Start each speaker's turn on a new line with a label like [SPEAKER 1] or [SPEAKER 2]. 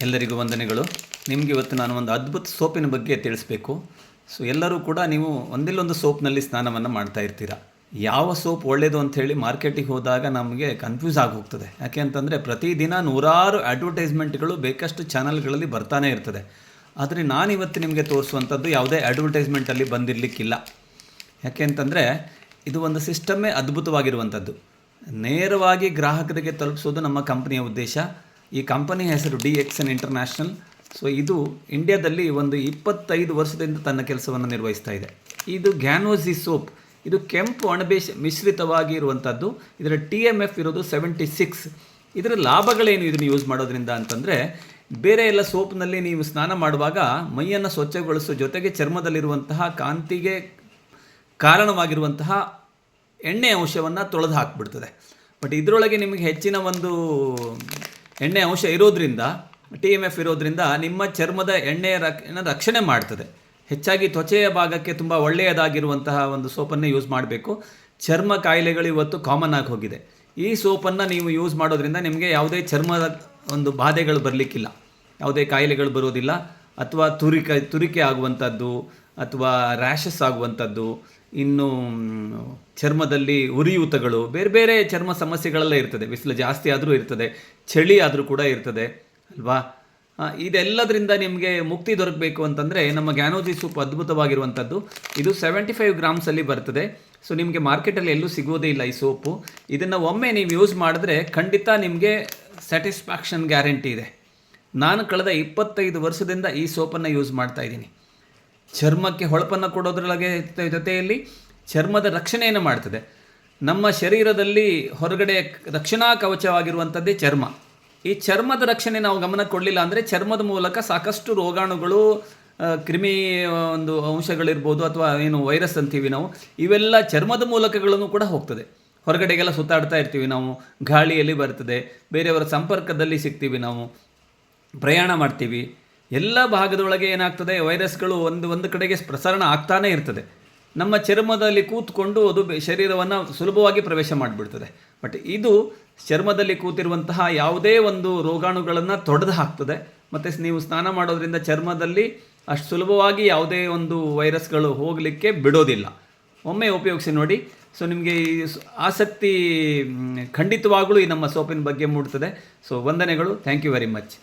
[SPEAKER 1] ಎಲ್ಲರಿಗೂ ವಂದನೆಗಳು. ನಿಮಗೆ ಇವತ್ತು ನಾನು ಒಂದು ಅದ್ಭುತ ಸೋಪಿನ ಬಗ್ಗೆ ತಿಳಿಸ್ಬೇಕು. ಸೊ ಎಲ್ಲರೂ ಕೂಡ ನೀವು ಒಂದಿಲ್ಲೊಂದು ಸೋಪ್ನಲ್ಲಿ ಸ್ನಾನವನ್ನು ಮಾಡ್ತಾ ಇರ್ತೀರ. ಯಾವ ಸೋಪ್ ಒಳ್ಳೆಯದು ಅಂಥೇಳಿ ಮಾರ್ಕೆಟಿಗೆ ಹೋದಾಗ ನಮಗೆ ಕನ್ಫ್ಯೂಸ್ ಆಗಿ ಹೋಗ್ತದೆ. ಯಾಕೆ ಅಂತಂದರೆ ಪ್ರತಿದಿನ ನೂರಾರು ಅಡ್ವರ್ಟೈಸ್ಮೆಂಟ್ಗಳು ಬೇಕಷ್ಟು ಚಾನಲ್ಗಳಲ್ಲಿ ಬರ್ತಾನೆ ಇರ್ತದೆ. ಆದರೆ ನಾನಿವತ್ತು ನಿಮಗೆ ತೋರಿಸುವಂಥದ್ದು ಯಾವುದೇ ಅಡ್ವರ್ಟೈಸ್ಮೆಂಟಲ್ಲಿ ಬಂದಿರಲಿಕ್ಕಿಲ್ಲ. ಯಾಕೆ ಅಂತಂದರೆ ಇದು ಒಂದು ಸಿಸ್ಟಮ್ಮೇ ಅದ್ಭುತವಾಗಿರುವಂಥದ್ದು. ನೇರವಾಗಿ ಗ್ರಾಹಕರಿಗೆ ತಲುಪಿಸೋದು ನಮ್ಮ ಕಂಪನಿಯ ಉದ್ದೇಶ. ಈ ಕಂಪನಿ ಹೆಸರು DXN ಇಂಟರ್ನ್ಯಾಷನಲ್. ಸೊ ಇದು ಇಂಡಿಯಾದಲ್ಲಿ ಒಂದು 25 ವರ್ಷದಿಂದ ತನ್ನ ಕೆಲಸವನ್ನು ನಿರ್ವಹಿಸ್ತಾ ಇದೆ. ಇದು ಗ್ಯಾನೋಸಿ ಸೋಪ್. ಇದು ಕೆಂಪು ಅಣಬೆ ಮಿಶ್ರಿತವಾಗಿ ಇರುವಂಥದ್ದು. ಇದರ TMF ಇರೋದು 76. ಇದರ ಲಾಭಗಳೇನು ಇದನ್ನು ಯೂಸ್ ಮಾಡೋದ್ರಿಂದ ಅಂತಂದರೆ, ಬೇರೆ ಎಲ್ಲ ಸೋಪ್ನಲ್ಲಿ ನೀವು ಸ್ನಾನ ಮಾಡುವಾಗ ಮೈಯನ್ನು ಸ್ವಚ್ಛಗೊಳಿಸೋ ಜೊತೆಗೆ ಚರ್ಮದಲ್ಲಿರುವಂತಹ ಕಾಂತಿಗೆ ಕಾರಣವಾಗಿರುವಂತಹ ಎಣ್ಣೆ ಅಂಶವನ್ನು ತೊಳೆದು ಹಾಕಿಬಿಡ್ತದೆ. ಬಟ್ ಇದರೊಳಗೆ ನಿಮಗೆ ಹೆಚ್ಚಿನ ಒಂದು ಎಣ್ಣೆ ಅಂಶ ಇರೋದ್ರಿಂದ, TMF ಇರೋದ್ರಿಂದ ನಿಮ್ಮ ಚರ್ಮದ ಎಣ್ಣೆಯ ರಕ್ಷಣೆ ಮಾಡ್ತದೆ. ಹೆಚ್ಚಾಗಿ ತ್ವಚೆಯ ಭಾಗಕ್ಕೆ ತುಂಬ ಒಳ್ಳೆಯದಾಗಿರುವಂತಹ ಒಂದು ಸೋಪನ್ನೇ ಯೂಸ್ ಮಾಡಬೇಕು. ಚರ್ಮ ಕಾಯಿಲೆಗಳು ಇವತ್ತು ಕಾಮನ್ ಆಗಿ ಹೋಗಿದೆ. ಈ ಸೋಪನ್ನು ನೀವು ಯೂಸ್ ಮಾಡೋದ್ರಿಂದ ನಿಮಗೆ ಯಾವುದೇ ಚರ್ಮದ ಒಂದು ಬಾಧೆಗಳು ಬರಲಿಕ್ಕಿಲ್ಲ, ಯಾವುದೇ ಕಾಯಿಲೆಗಳು ಬರೋದಿಲ್ಲ. ಅಥವಾ ತುರಿಕೆ ಆಗುವಂಥದ್ದು ಅಥವಾ ರ್ಯಾಷಸ್ ಆಗುವಂಥದ್ದು, ಇನ್ನು ಚರ್ಮದಲ್ಲಿ ಉರಿಯೂತಗಳು, ಬೇರೆ ಬೇರೆ ಚರ್ಮ ಸಮಸ್ಯೆಗಳೆಲ್ಲ ಇರ್ತದೆ. ಬಿಸಿಲು ಜಾಸ್ತಿ ಆದರೂ ಇರ್ತದೆ, ಚಳಿ ಆದರೂ ಕೂಡ ಇರ್ತದೆ ಅಲ್ವಾ. ಇದೆಲ್ಲದರಿಂದ ನಿಮಗೆ ಮುಕ್ತಿ ದೊರಕಬೇಕು ಅಂತಂದರೆ ನಮ್ಮ ಗ್ಯಾನೋಸಿ ಸೋಪ್ ಅದ್ಭುತವಾಗಿರುವಂಥದ್ದು. ಇದು 75 ಗ್ರಾಮ್ಸಲ್ಲಿ ಬರ್ತದೆ. ಸೊ ನಿಮಗೆ ಮಾರ್ಕೆಟಲ್ಲಿ ಎಲ್ಲೂ ಸಿಗೋದೇ ಇಲ್ಲ ಈ ಸೋಪು. ಇದನ್ನು ಒಮ್ಮೆ ನೀವು ಯೂಸ್ ಮಾಡಿದ್ರೆ ಖಂಡಿತ ನಿಮಗೆ ಸ್ಯಾಟಿಸ್ಫ್ಯಾಕ್ಷನ್ ಗ್ಯಾರಂಟಿ ಇದೆ. ನಾನು ಕಳೆದ 25 ವರ್ಷದಿಂದ ಈ ಸೋಪನ್ನು ಯೂಸ್ ಮಾಡ್ತಾ ಇದ್ದೀನಿ. ಚರ್ಮಕ್ಕೆ ಹೊಳಪನ್ನು ಕೊಡೋದ್ರೊಳಗೆ ಜೊತೆಯಲ್ಲಿ ಚರ್ಮದ ರಕ್ಷಣೆಯನ್ನು ಮಾಡ್ತದೆ. ನಮ್ಮ ಶರೀರದಲ್ಲಿ ಹೊರಗಡೆ ರಕ್ಷಣಾ ಕವಚವಾಗಿರುವಂಥದ್ದೇ ಚರ್ಮ. ಈ ಚರ್ಮದ ರಕ್ಷಣೆ ನಾವು ಗಮನ ಕೊಡಲಿಲ್ಲ ಅಂದರೆ ಚರ್ಮದ ಮೂಲಕ ಸಾಕಷ್ಟು ರೋಗಾಣುಗಳು, ಕ್ರಿಮಿ ಒಂದು ಅಂಶಗಳಿರ್ಬೋದು, ಅಥವಾ ಏನು ವೈರಸ್ ಅಂತೀವಿ ನಾವು, ಇವೆಲ್ಲ ಚರ್ಮದ ಮೂಲಕಗಳನ್ನು ಕೂಡ ಹೋಗ್ತದೆ. ಹೊರಗಡೆಗೆಲ್ಲ ಸುತ್ತಾಡ್ತಾ ಇರ್ತೀವಿ ನಾವು, ಗಾಳಿಯಲ್ಲಿ ಬರ್ತದೆ, ಬೇರೆಯವರ ಸಂಪರ್ಕದಲ್ಲಿ ಸಿಗ್ತೀವಿ, ನಾವು ಪ್ರಯಾಣ ಮಾಡ್ತೀವಿ, ಎಲ್ಲ ಭಾಗದೊಳಗೆ ಏನಾಗ್ತದೆ, ವೈರಸ್ಗಳು ಒಂದು ಕಡೆಗೆ ಪ್ರಸರಣ ಆಗ್ತಾನೇ ಇರ್ತದೆ. ನಮ್ಮ ಚರ್ಮದಲ್ಲಿ ಕೂತ್ಕೊಂಡು ಅದು ಶರೀರವನ್ನು ಸುಲಭವಾಗಿ ಪ್ರವೇಶ ಮಾಡಿಬಿಡ್ತದೆ. ಬಟ್ ಇದು ಚರ್ಮದಲ್ಲಿ ಕೂತಿರುವಂತಹ ಯಾವುದೇ ಒಂದು ರೋಗಾಣುಗಳನ್ನು ತೊಡೆದು ಹಾಕ್ತದೆ. ಮತ್ತು ನೀವು ಸ್ನಾನ ಮಾಡೋದ್ರಿಂದ ಚರ್ಮದಲ್ಲಿ ಅಷ್ಟು ಸುಲಭವಾಗಿ ಯಾವುದೇ ಒಂದು ವೈರಸ್ಗಳು ಹೋಗಲಿಕ್ಕೆ ಬಿಡೋದಿಲ್ಲ. ಒಮ್ಮೆ ಉಪಯೋಗಿಸಿ ನೋಡಿ. ಸೊ ನಿಮಗೆ ಈ ಆಸಕ್ತಿ ಖಂಡಿತವಾಗಲೂ ಈ ನಮ್ಮ ಸೋಪಿನ ಬಗ್ಗೆ ಮೂಡ್ತದೆ. ಸೊ ವಂದನೆಗಳು. Thank you very much.